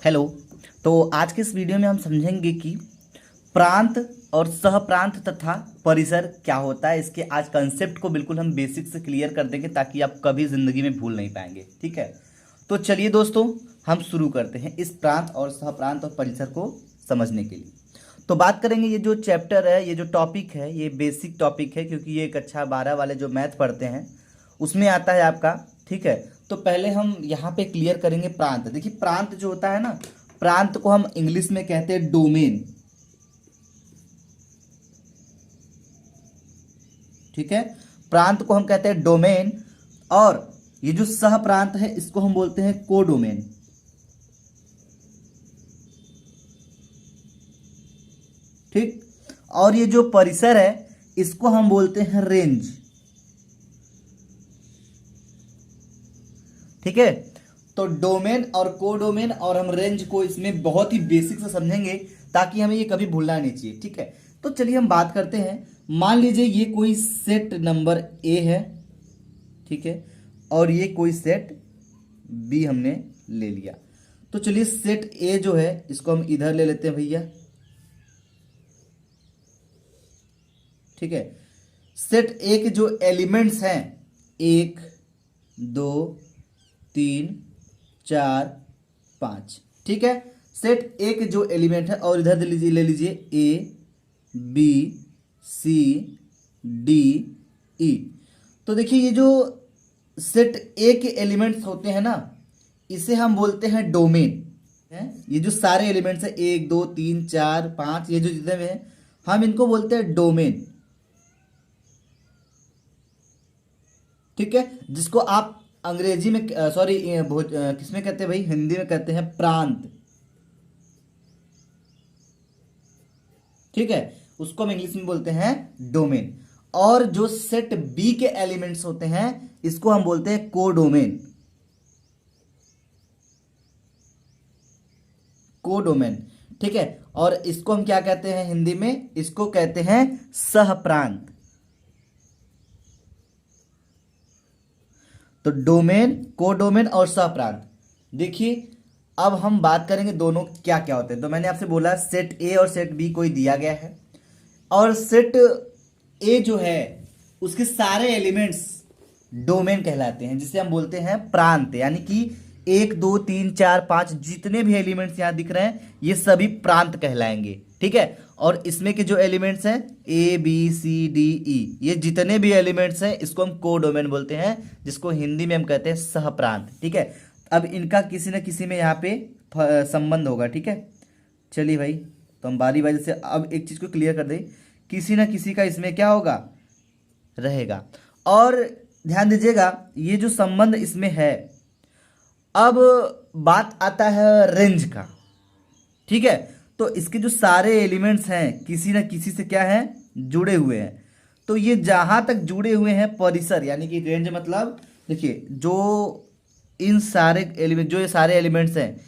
Hello. तो आज के इस वीडियो में हम समझेंगे कि प्रांत और सहप्रांत तथा परिसर क्या होता है। इसके आज कंसेप्ट को बिल्कुल हम बेसिक से क्लियर कर देंगे ताकि आप कभी ज़िंदगी में भूल नहीं पाएंगे। ठीक है, तो चलिए दोस्तों हम शुरू करते हैं इस प्रांत और सहप्रांत और परिसर को समझने के लिए। तो बात करेंगे, ये जो चैप्टर है, ये जो टॉपिक है, ये बेसिक टॉपिक है क्योंकि ये कक्षा 12 वाले जो मैथ पढ़ते हैं उसमें आता है आपका। ठीक है, तो पहले हम यहाँ पे क्लियर करेंगे प्रांत। देखिए प्रांत जो होता है ना, प्रांत को हम इंग्लिश में कहते हैं डोमेन। ठीक है, प्रांत को हम कहते हैं डोमेन, और ये जो सह प्रांत है इसको हम बोलते हैं कोडोमेन। ठीक, और ये जो परिसर है इसको हम बोलते हैं रेंज। ठीक है, तो डोमेन और कोडोमेन और हम रेंज को इसमें बहुत ही बेसिक से समझेंगे ताकि हमें ये कभी भूलना नहीं चाहिए। ठीक है, तो चलिए हम बात करते हैं। मान लीजिए ये कोई सेट नंबर ए है, ठीक है, और ये कोई सेट बी हमने ले लिया। तो चलिए सेट ए जो है इसको हम इधर ले लेते हैं भैया। ठीक है, सेट ए के जो एलिमेंट्स हैं 1 2 3 4 5। ठीक है, सेट ए के जो एलिमेंट है, और इधर ले लीजिए A B C D E. तो देखिए ये जो सेट ए के एलिमेंट्स होते हैं ना, इसे हम बोलते हैं डोमेन है। ये जो सारे एलिमेंट्स हैं 1 2 3 4 5, ये जो जितने में हैं हम इनको बोलते हैं डोमेन। ठीक है, जिसको आप अंग्रेजी में सॉरी किसमें कहते हैं भाई, हिंदी में कहते हैं प्रांत। ठीक है, उसको हम इंग्लिश में बोलते हैं डोमेन। और जो सेट बी के एलिमेंट्स होते हैं इसको हम बोलते हैं कोडोमेन। कोडोमेन, ठीक है, और इसको हम क्या कहते हैं हिंदी में, इसको कहते हैं सहप्रांत। तो डोमेन, कोडोमेन और सहप्रांत। देखिए अब हम बात करेंगे दोनों क्या क्या होते हैं। तो मैंने आपसे बोला सेट ए और सेट बी कोई दिया गया है, और सेट ए जो है उसके सारे एलिमेंट्स डोमेन कहलाते हैं, जिसे हम बोलते हैं प्रांत। यानी कि 1 2 3 4 5 जितने भी एलिमेंट्स यहां दिख रहे हैं ये सभी प्रांत कहलाएंगे। ठीक है, और इसमें के जो एलिमेंट्स हैं A B C D E, ये जितने भी एलिमेंट्स हैं इसको हम कोडोमेन बोलते हैं, जिसको हिंदी में हम कहते हैं सहप्रांत। ठीक है, अब इनका किसी न किसी में यहाँ पे संबंध होगा। ठीक है, चलिए भाई, तो हम बारी बारी से अब एक चीज़ को क्लियर कर दें, किसी न किसी का इसमें क्या होगा, रहेगा। और ध्यान दीजिएगा ये जो संबंध इसमें है, अब बात आता है रेंज का। ठीक है, तो इसके जो सारे एलिमेंट्स हैं किसी न किसी से क्या है, जुड़े हुए हैं। तो ये जहां तक जुड़े हुए हैं परिसर, यानी कि रेंज मतलब देखिए जो इन सारे एलिमेंट, जो ये सारे एलिमेंट्स हैं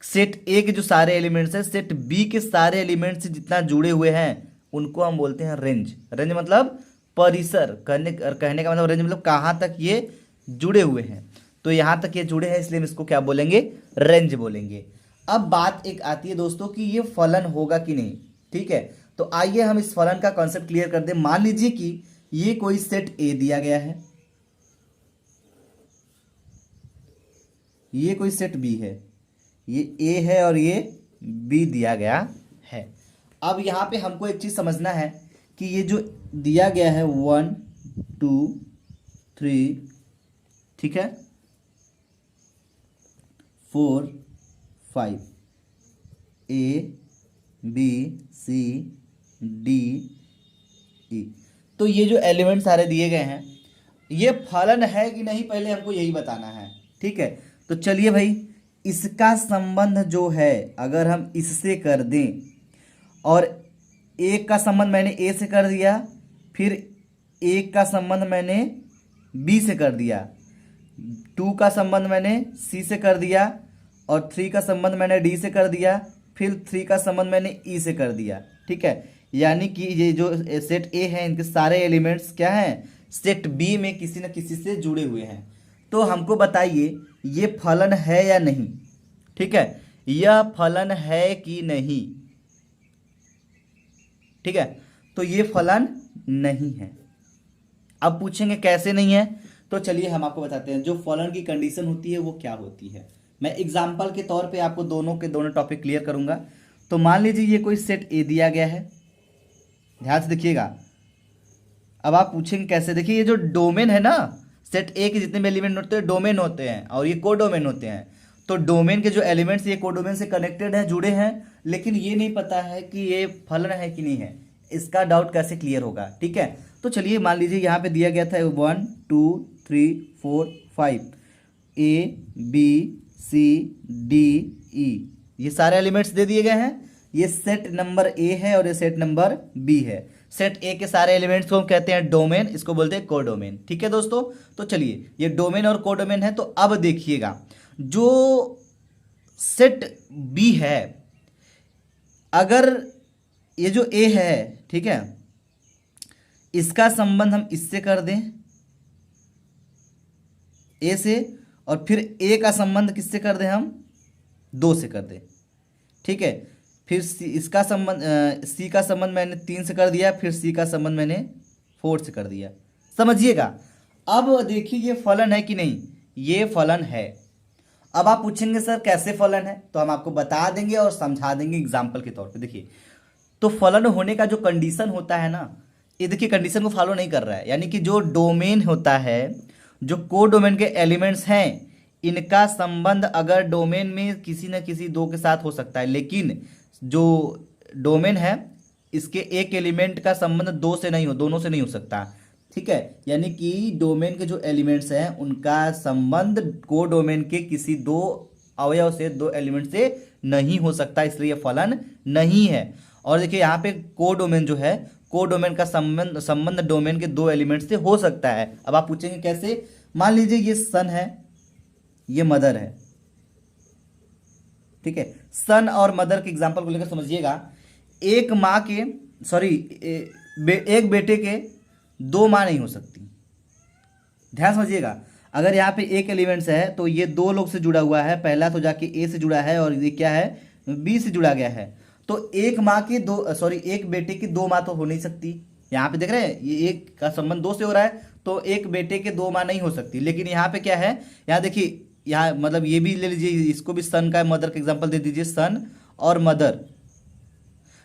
सेट ए के जो सारे एलिमेंट्स हैं सेट बी के सारे एलिमेंट्स से जितना जुड़े हुए हैं उनको हम बोलते हैं रेंज। रेंज मतलब परिसर, कहने का मतलब रेंज मतलब कहाँ तक ये जुड़े हुए हैं। तो यहाँ तक ये जुड़े हैं इसलिए हम इसको क्या बोलेंगे, रेंज बोलेंगे। अब बात एक आती है दोस्तों कि ये फलन होगा कि नहीं। ठीक है, तो आइए हम इस फलन का कॉन्सेप्ट क्लियर कर दें। मान लीजिए कि ये कोई सेट ए दिया गया है, ये कोई सेट बी है, ये ए है और ये बी दिया गया है। अब यहाँ पे हमको एक चीज समझना है कि ये जो दिया गया है 1 2 3, ठीक है, 4 5, A B C D E, तो ये जो एलिमेंट सारे दिए गए हैं ये फलन है कि नहीं, पहले हमको यही बताना है। ठीक है, तो चलिए भाई, इसका संबंध जो है अगर हम इससे कर दें, और एक का संबंध मैंने ए से कर दिया, फिर एक का संबंध मैंने बी से कर दिया, 2 का संबंध मैंने सी से कर दिया, और 3 का संबंध मैंने डी से कर दिया, फिर 3 का संबंध मैंने ई से कर दिया। ठीक है, यानी कि ये जो सेट ए है इनके सारे एलिमेंट्स क्या हैं, सेट बी में किसी न किसी से जुड़े हुए हैं। तो हमको बताइए ये फलन है या नहीं। ठीक है, यह फलन है कि नहीं। ठीक है, तो ये फलन नहीं है। अब पूछेंगे कैसे नहीं है, तो चलिए हम आपको बताते हैं जो फलन की कंडीशन होती है वो क्या होती है। मैं एग्जाम्पल के तौर पे आपको दोनों के दोनों टॉपिक क्लियर करूंगा। तो मान लीजिए ये कोई सेट ए दिया गया है, ध्यान से देखिएगा। अब आप पूछेंगे कैसे, देखिए ये जो डोमेन है ना, सेट ए के जितने भी एलिमेंट होते हैं डोमेन होते हैं और ये कोडोमेन होते हैं। तो डोमेन के जो एलिमेंट्स ये कोडोमेन से कनेक्टेड है, जुड़े हैं, लेकिन ये नहीं पता है कि ये फलन है कि नहीं है। इसका डाउट कैसे क्लियर होगा, ठीक है। तो चलिए मान लीजिए यहाँ पे दिया गया था 1 2 3 4 5 A B C D E, ये सारे एलिमेंट्स दे दिए गए हैं। ये सेट नंबर ए है और ये सेट नंबर बी है। सेट ए के सारे एलिमेंट्स को हम कहते हैं डोमेन, इसको बोलते हैं कोडोमेन। ठीक है दोस्तों, तो चलिए ये डोमेन और कोडोमेन है। तो अब देखिएगा जो सेट बी है, अगर ये जो ए है, ठीक है, इसका संबंध हम इससे कर दें, ए से, और फिर ए का संबंध किससे कर दें, हम 2 से कर दें। ठीक है, फिर इसका संबंध सी का संबंध मैंने 3 से कर दिया, फिर सी का संबंध मैंने 4 से कर दिया। समझिएगा। अब देखिए ये फलन है कि नहीं, ये फलन है। अब आप पूछेंगे सर कैसे फलन है, तो हम आपको बता देंगे और समझा देंगे एग्जाम्पल के तौर पे। देखिए तो फलन होने का जो कंडीशन होता है ना, ये देखिए कंडीशन को फॉलो नहीं कर रहा है। यानी कि जो डोमेन होता है, जो कोडोमेन के एलिमेंट्स हैं, इनका संबंध अगर डोमेन में किसी न किसी 2 के साथ हो सकता है, लेकिन जो डोमेन है इसके एक एलिमेंट का संबंध 2 से नहीं हो, दोनों से नहीं हो सकता। ठीक है, यानी कि डोमेन के जो एलिमेंट्स हैं उनका संबंध कोडोमेन के किसी 2 अवयव से, 2 एलिमेंट से नहीं हो सकता, इसलिए फलन नहीं है। और देखिए यहाँ पे कोडोमेन जो है, कोडोमेन का संबंध डोमेन के 2 एलिमेंट से हो सकता है। अब आप पूछेंगे कैसे, मान लीजिए ये सन है, ये मदर है। ठीक है, सन और मदर के एग्जांपल को लेकर समझिएगा। एक माँ के एक बेटे के 2 माँ नहीं हो सकती। ध्यान समझिएगा। अगर यहाँ पे एक एलिमेंट्स है तो ये 2 लोग से जुड़ा हुआ है, पहला तो जाके ए से जुड़ा है और ये क्या है, बी से जुड़ा गया है। तो एक माँ के एक बेटे की 2 माँ तो हो नहीं सकती। यहाँ पे देख रहे हैं, ये एक का संबंध 2 से हो रहा है, तो एक बेटे के 2 माँ नहीं हो सकती। लेकिन यहाँ पे क्या है, यहाँ देखिए, यहाँ मतलब ये भी ले लीजिए, इसको भी सन का मदर का एग्जांपल दे दीजिए, सन और मदर।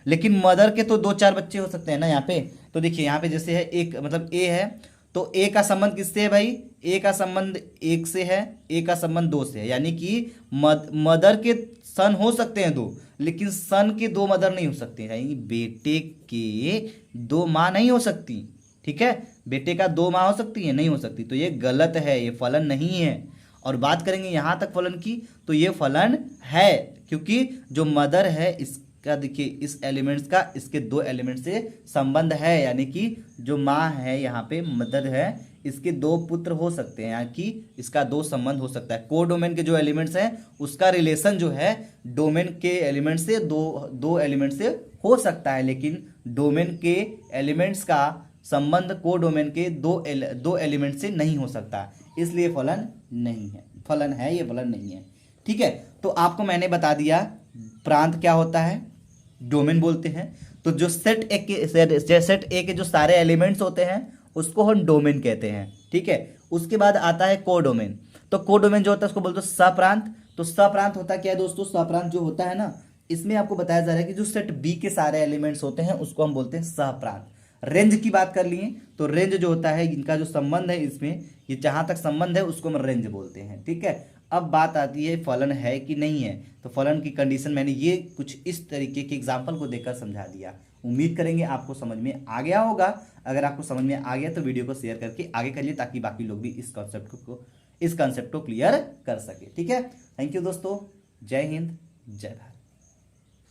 लेकिन मदर के तो 2-4 बच्चे हो सकते हैं ना यहाँ पे। तो देखिए यहाँ पे जैसे है एक, मतलब ए है, तो ए का संबंध किससे है भाई, ए का संबंध 1 से है, ए का संबंध 2 से है। यानी कि मदर के सन हो सकते हैं 2, लेकिन सन के 2 मदर नहीं हो सकते, यानी बेटे के 2 माँ नहीं हो सकती। ठीक है, बेटे का 2 माँ हो सकती है, नहीं हो सकती, तो ये गलत है, ये फलन नहीं है। और बात करेंगे यहाँ तक फलन की, तो ये फलन है, क्योंकि जो मदर है इसका देखिए इस एलिमेंट्स का इसके 2 एलिमेंट से संबंध है। यानी कि जो माँ है यहाँ पे मदर है, इसके 2 पुत्र हो सकते हैं, यानी कि इसका 2 संबंध हो सकता है। कोडोमेन के जो एलिमेंट्स हैं उसका रिलेशन जो है डोमेन के एलिमेंट से दो एलिमेंट से हो सकता है, लेकिन डोमेन के एलिमेंट्स का संबंध कोडोमेन के दो एलिमेंट से नहीं हो सकता, इसलिए फलन नहीं है। फलन है, ये फलन नहीं है। ठीक है, तो आपको मैंने बता दिया प्रांत क्या होता है, डोमेन बोलते हैं। तो जो सेट ए के जो सारे एलिमेंट्स होते हैं उसको हम डोमेन कहते हैं। ठीक है, उसके बाद आता है कोडोमेन। तो कोडोमेन जो होता है उसको बोलते हैं सप्रांत। तो सप्रांत होता क्या है दोस्तों, सप्रांत जो होता है ना, इसमें आपको बताया जा रहा है कि जो सेट बी के सारे एलिमेंट्स होते हैं उसको हम बोलते हैं सहप्रांत। रेंज की बात कर लिए तो रेंज जो होता है, इनका जो संबंध है इसमें, ये जहां तक संबंध है उसको हम रेंज बोलते हैं। ठीक है, अब बात आती है फलन है कि नहीं है। तो फलन की कंडीशन मैंने ये कुछ इस तरीके के एग्जाम्पल को देकर समझा दिया। उम्मीद करेंगे आपको समझ में आ गया होगा। अगर आपको समझ में आ गया तो वीडियो को शेयर करके आगे करिए, ताकि बाकी लोग भी इस कॉन्सेप्ट को क्लियर कर सके। ठीक है, थैंक यू दोस्तों, जय हिंद, जय भारत।